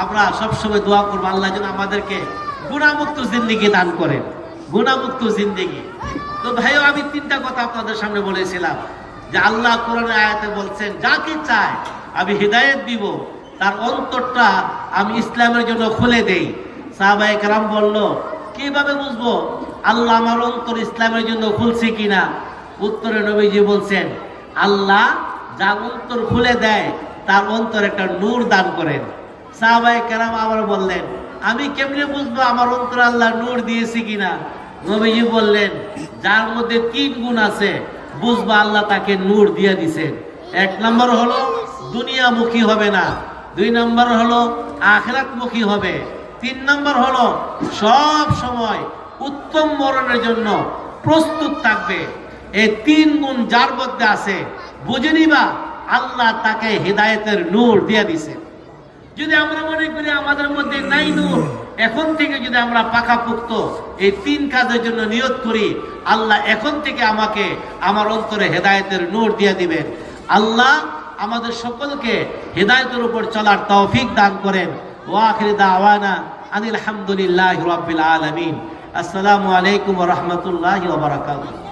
আমরা সবসময় দোয়া করবো আল্লাহ যেন আমাদেরকে গুনাহমুক্ত জিন্দেগি দান করেন, গুনাহমুক্ত জিন্দেগি। তো ভাইও আমি তিনটা কথা আপনাদের সামনে বলেছিলাম যে আল্লাহ কোরআনের আয়াতে বলছেন যাকে চায় আমি হিদায়াত দিব, তার অন্তরটা আমি ইসলামের জন্য খুলে দেই। সাহাবায়ে কেরাম বলল কিভাবে বুঝবো আল্লাহ আমার অন্তর ইসলামের জন্য খুলছে কিনা? উত্তরে নবীজি বলছেন আল্লাহ যার অন্তর খুলে দেয় তার অন্তর একটা নূর দান করেন। সাহাবায়ে কেরাম আবার বললেন আমি কেমনে বুঝবো আমার অন্তরে আল্লাহ নূর দিয়েছে কিনা? নবীজি বললেন যার মধ্যে 3 গুণ আছে বুঝবা আল্লাহ তাকে নূর দিয়ে দিছেন। 1 নম্বর হলো দুনিয়ামুখী হবে না, 2 নম্বর হলো আখিরাতমুখী হবে, 3 নম্বর হলো সব সময় উত্তম মরণের জন্য প্রস্তুত থাকবে। এই 3 গুণ যার মধ্যে আছে বুঝে নিবা আল্লাহ তাকে হিদায়াতের নূর দিয়ে দিছে। যদি আমরা মনে করি আমাদের মধ্যে নাই নূর, এখন থেকে যদি আমরা পাকাপোক্ত এই 3 কাজের জন্য নিয়ত করি আল্লাহ এখন থেকে আমাকে আমার অন্তরে হেদায়েতের নূর দিয়ে দিবেন। আল্লাহ আমাদের সকলকে হেদায়েতের উপর চলার তৌফিক দান করেন। ওয়া আখিরু দাওয়ানা আনিল হামদুলিল্লাহি রাব্বিল আলামিন। আসসালামু আলাইকুম ওয়া রাহমাতুল্লাহি ওয়া বারাকাতুহু।